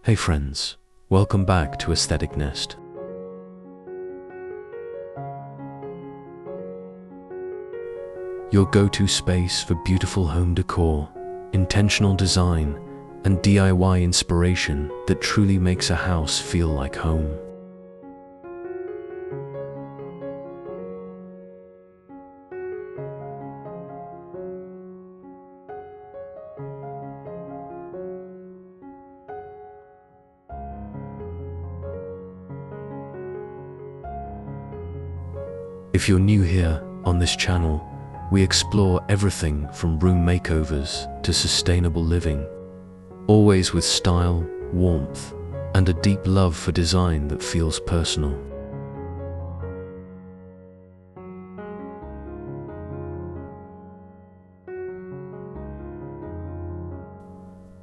Hey friends, welcome back to Aesthetic Nest. Your go-to space for beautiful home decor, intentional design, and DIY inspiration that truly makes a house feel like home. If you're new here on this channel, we explore everything from room makeovers to sustainable living, always with style, warmth, and a deep love for design that feels personal.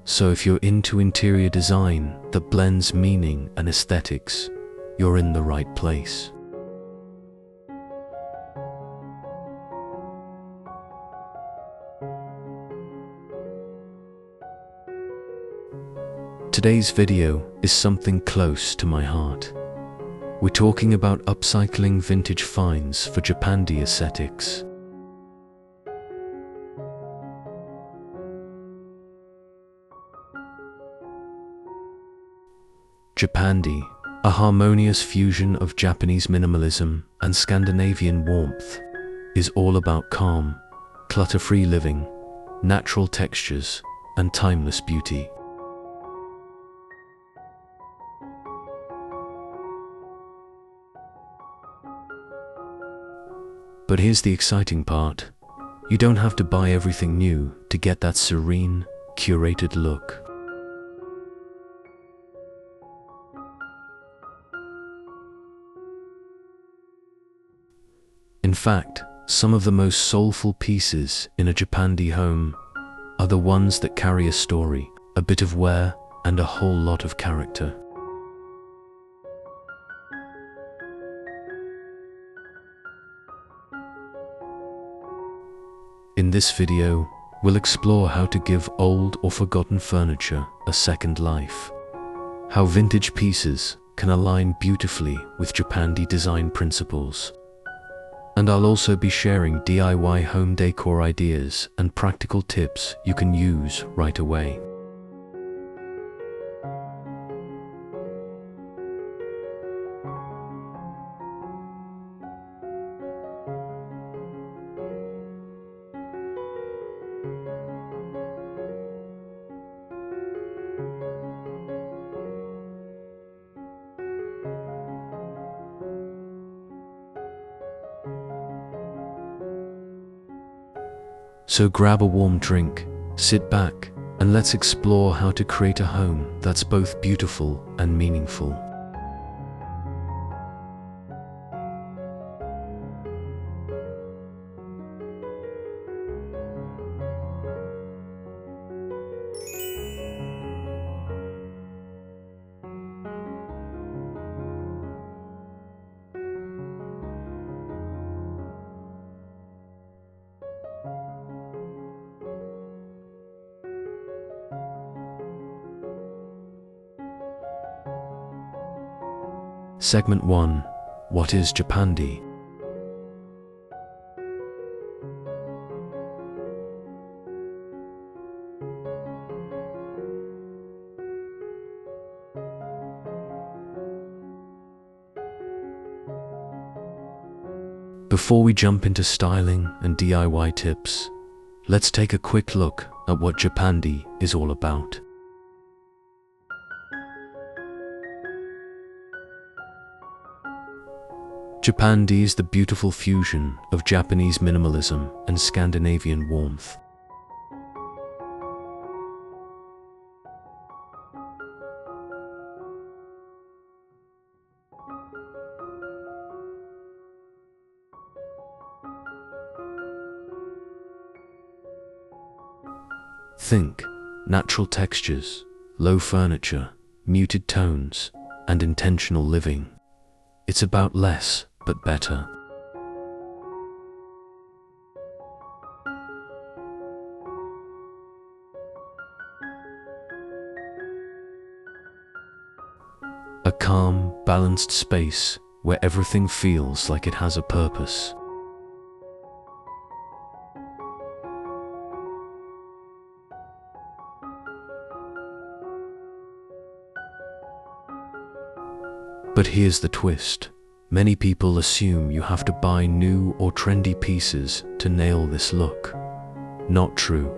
So if you're into interior design that blends meaning and aesthetics, you're in the right place. Today's video is something close to my heart. We're talking about upcycling vintage finds for Japandi aesthetics. Japandi, a harmonious fusion of Japanese minimalism and Scandinavian warmth, is all about calm, clutter-free living, natural textures, and timeless beauty. But here's the exciting part. You don't have to buy everything new to get that serene, curated look. In fact, some of the most soulful pieces in a Japandi home are the ones that carry a story, a bit of wear, and a whole lot of character. In this video, we'll explore how to give old or forgotten furniture a second life, how vintage pieces can align beautifully with Japandi design principles, and I'll also be sharing DIY home decor ideas and practical tips you can use right away. So grab a warm drink, sit back, and let's explore how to create a home that's both beautiful and meaningful. Segment 1. What is Japandi? Before we jump into styling and DIY tips, let's take a quick look at what Japandi is all about. Japandi is the beautiful fusion of Japanese minimalism and Scandinavian warmth. Think natural textures, low furniture, muted tones, and intentional living. It's about less, but better. A calm, balanced space where everything feels like it has a purpose. But here's the twist. Many people assume you have to buy new or trendy pieces to nail this look. Not true.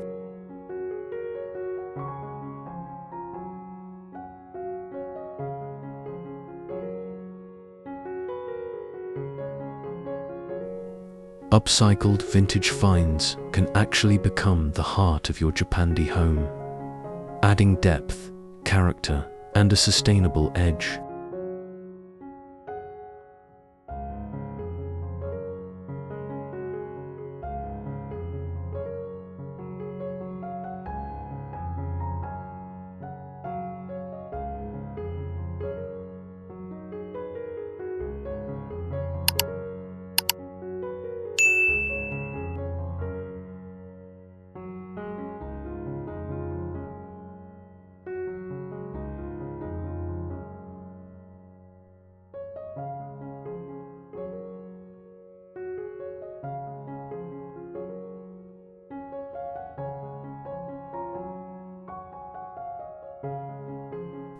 Upcycled vintage finds can actually become the heart of your Japandi home, adding depth, character, and a sustainable edge.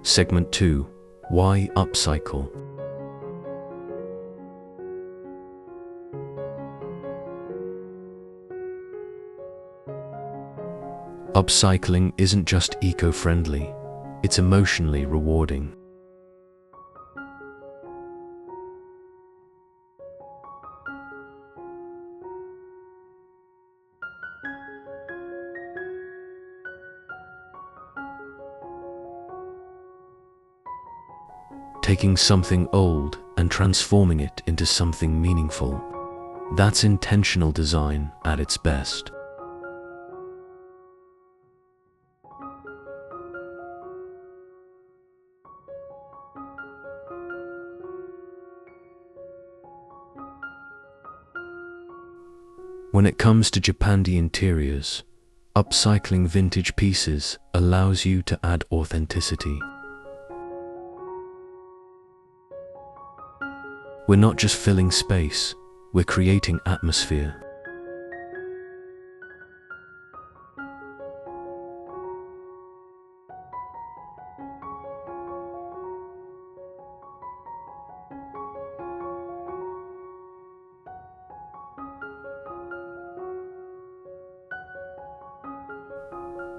Segment 2. Why upcycle? Upcycling isn't just eco-friendly, it's emotionally rewarding. Taking something old and transforming it into something meaningful. That's intentional design at its best. When it comes to Japandi interiors, upcycling vintage pieces allows you to add authenticity. We're not just filling space, we're creating atmosphere.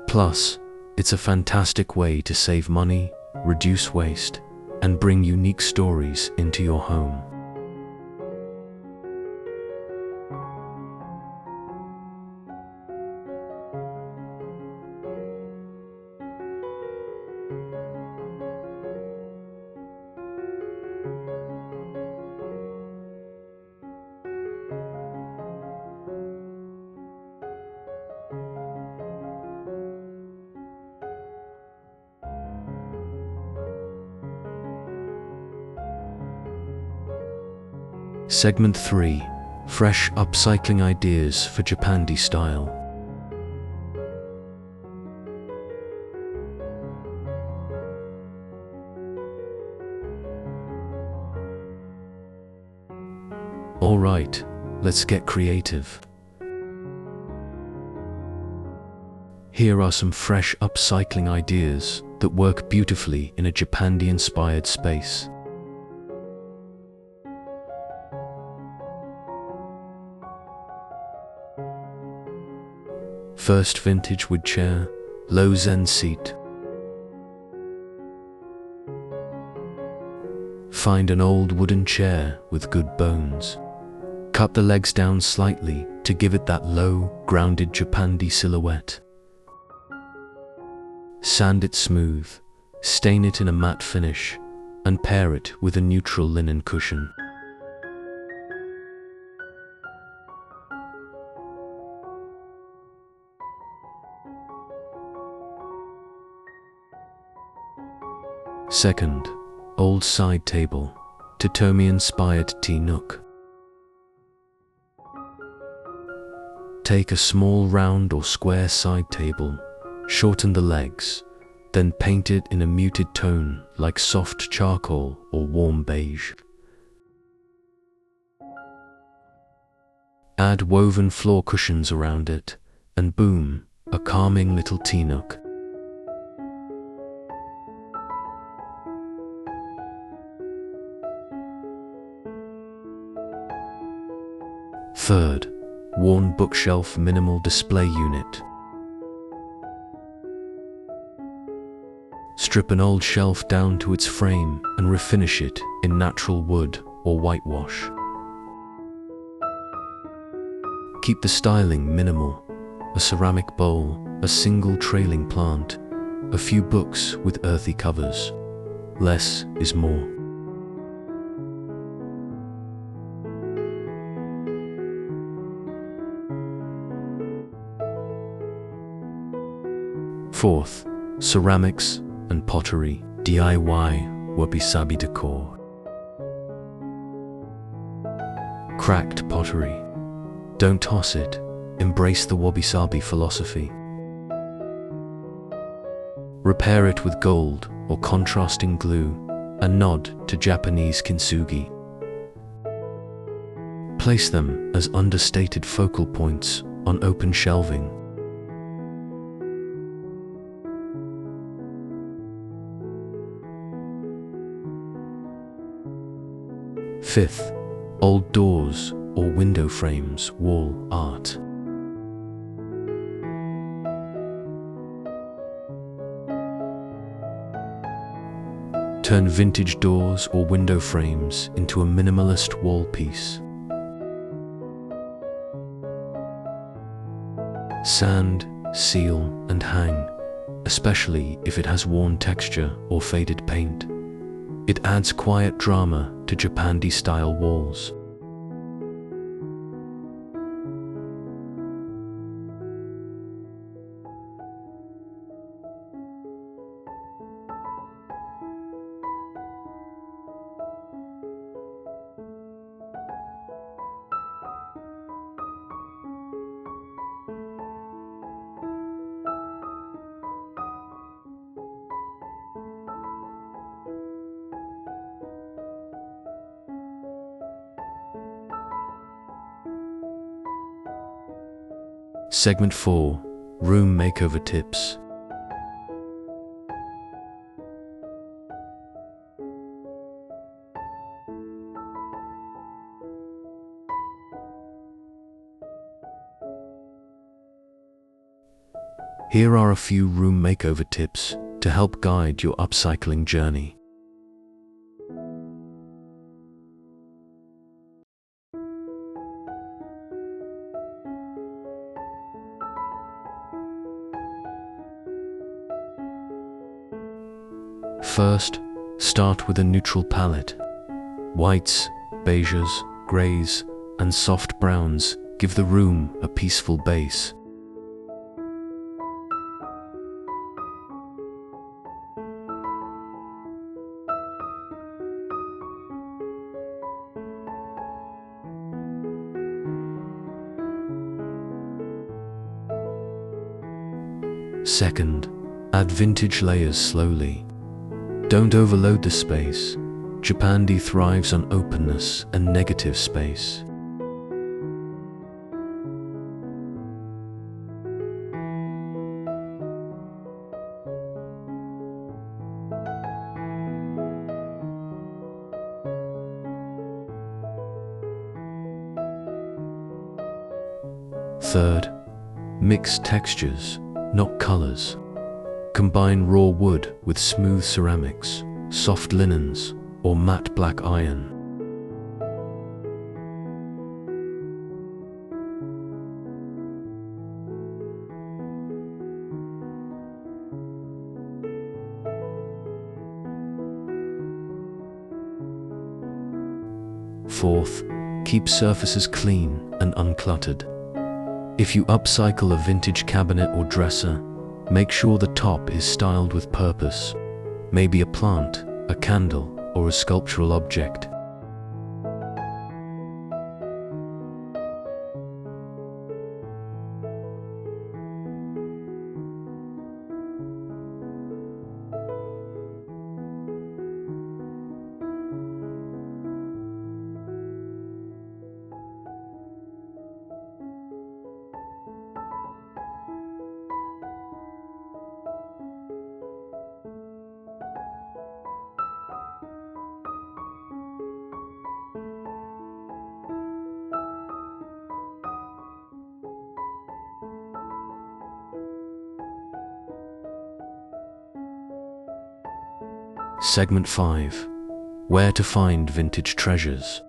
Plus, it's a fantastic way to save money, reduce waste, and bring unique stories into your home. Segment 3. Fresh upcycling ideas for Japandi style. Alright, let's get creative. Here are some fresh upcycling ideas that work beautifully in a Japandi-inspired space. First, vintage wood chair, low zen seat. Find an old wooden chair with good bones. Cut the legs down slightly to give it that low, grounded Japandi silhouette. Sand it smooth, stain it in a matte finish, and pair it with a neutral linen cushion. Second, old side table, Totomi-inspired tea nook. Take a small round or square side table, shorten the legs, Then paint it in a muted tone like soft charcoal or warm beige. Add woven floor cushions around it, and boom, a calming little tea nook. Third, worn bookshelf minimal display unit. Strip an old shelf down to its frame and refinish it in natural wood or whitewash. Keep the styling minimal: a ceramic bowl, a single trailing plant, a few books with earthy covers. Less is more. Fourth, ceramics and pottery. DIY wabi-sabi decor. Cracked pottery. Don't toss it. Embrace the wabi-sabi philosophy. Repair it with gold or contrasting glue, a nod to Japanese kintsugi. Place them as understated focal points on open shelving. Fifth, old doors or window frames wall art. Turn vintage doors or window frames into a minimalist wall piece. Sand, seal, and hang, especially if it has worn texture or faded paint. It adds quiet drama to Japandi-style walls. Segment 4. Room Makeover Tips. Here are a few room makeover tips to help guide your upcycling journey. First, start with a neutral palette. Whites, beiges, greys, and soft browns give the room a peaceful base. Second, add vintage layers slowly. Don't overload the space. Japandi thrives on openness and negative space. Third, mix textures, not colors. Combine raw wood with smooth ceramics, soft linens, or matte black iron. Fourth, keep surfaces clean and uncluttered. If you upcycle a vintage cabinet or dresser, make sure the top is styled with purpose, maybe a plant, a candle, or a sculptural object. Segment 5. Where to find vintage treasures.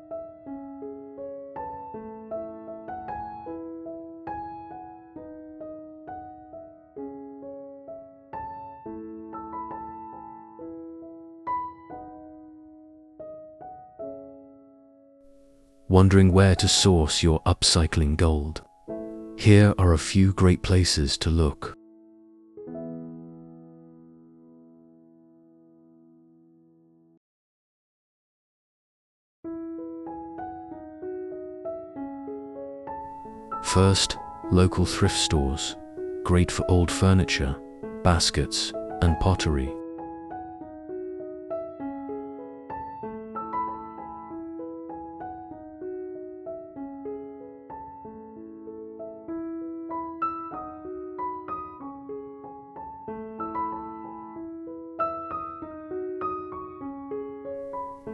Wondering where to source your upcycling gold? Here are a few great places to look. First, local thrift stores, great for old furniture, baskets, and pottery.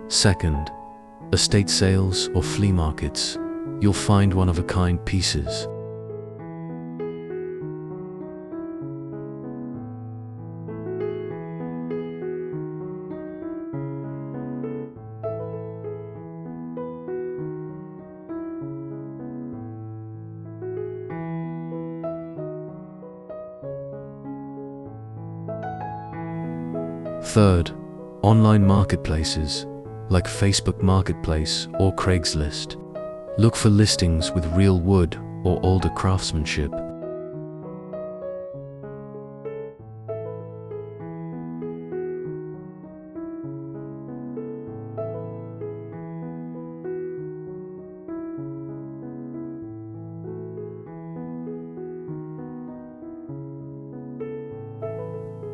Second, estate sales or flea markets. You'll find one-of-a-kind pieces. Third, online marketplaces like Facebook Marketplace or Craigslist. Look for listings with real wood or older craftsmanship.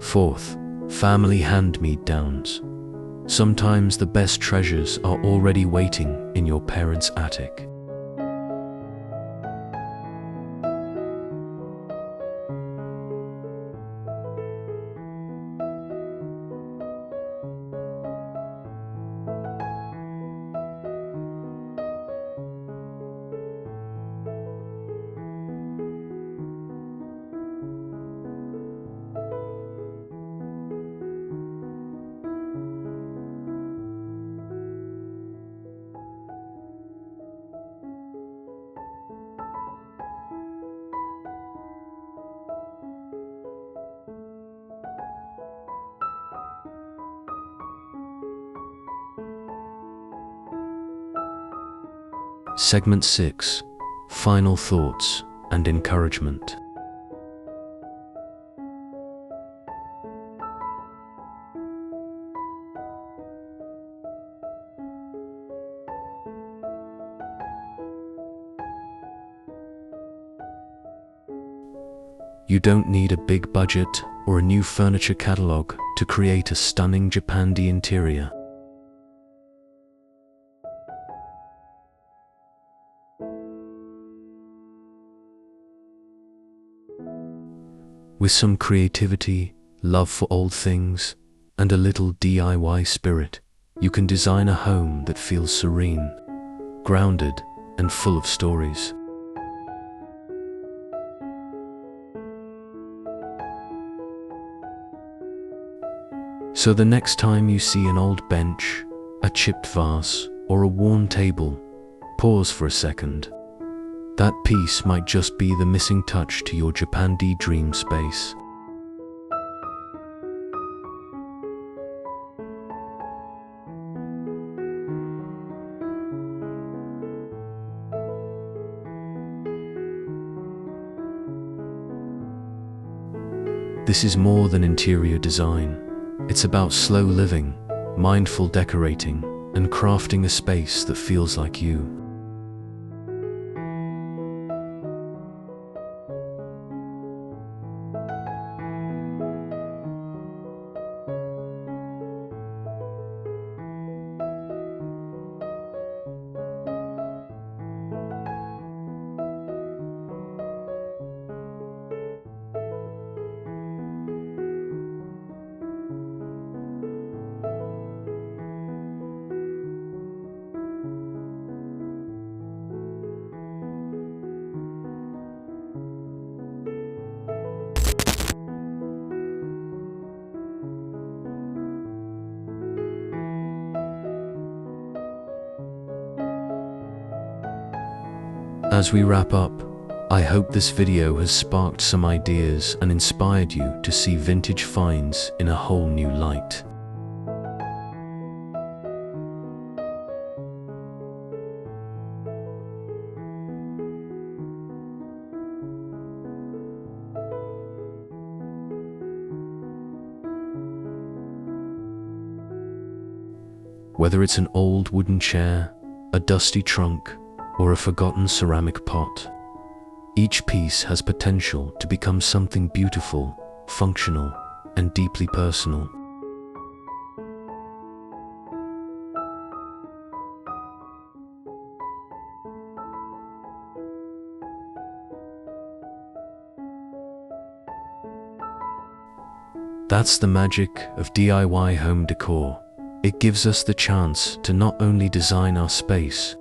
Fourth, family hand-me-downs. Sometimes the best treasures are already waiting in your parents' attic. Segment 6. Final thoughts and encouragement. You don't need a big budget or a new furniture catalog to create a stunning Japandi interior. With some creativity, love for old things, and a little DIY spirit, you can design a home that feels serene, grounded, and full of stories. So the next time you see an old bench, a chipped vase, or a worn table, pause for a second. That piece might just be the missing touch to your Japandi dream space. This is more than interior design. It's about slow living, mindful decorating, and crafting a space that feels like you. As we wrap up, I hope this video has sparked some ideas and inspired you to see vintage finds in a whole new light. Whether it's an old wooden chair, a dusty trunk, or a forgotten ceramic pot, each piece has potential to become something beautiful, functional, and deeply personal. That's the magic of DIY home decor. It gives us the chance to not only design our space,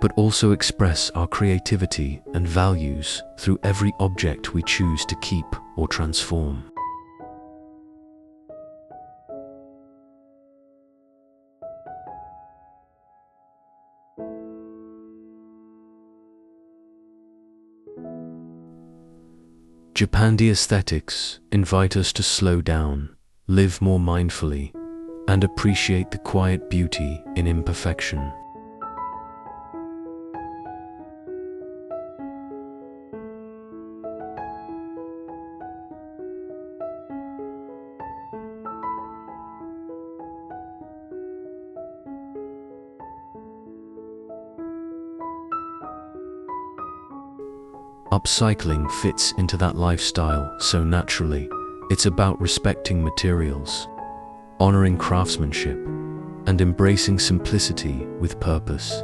but also express our creativity and values through every object we choose to keep or transform. Japandi aesthetics invite us to slow down, live more mindfully, and appreciate the quiet beauty in imperfection. Upcycling fits into that lifestyle so naturally. It's about respecting materials, honoring craftsmanship, and embracing simplicity with purpose.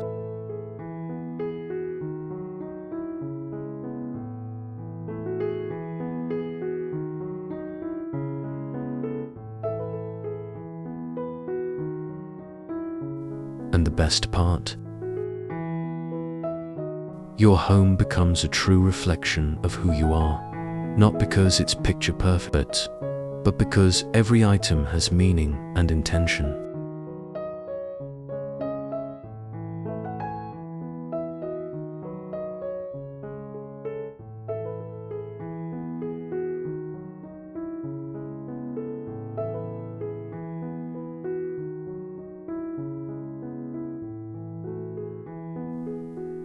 And the best part? Your home becomes a true reflection of who you are, not because it's picture perfect, but because every item has meaning and intention.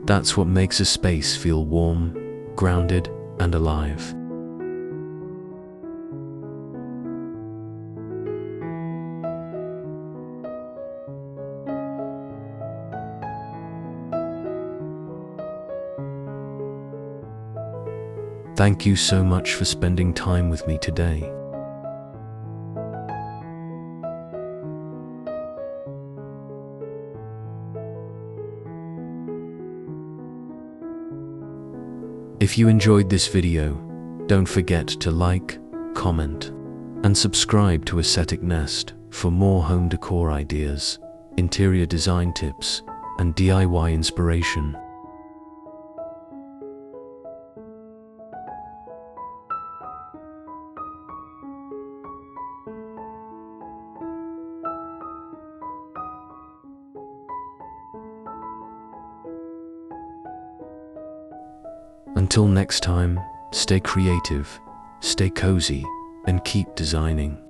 That's what makes a space feel warm, grounded, and alive. Thank you so much for spending time with me today. If you enjoyed this video, don't forget to like, comment, and subscribe to Aesthetic Nest for more home decor ideas, interior design tips, and DIY inspiration. Until next time, stay creative, stay cozy, and keep designing.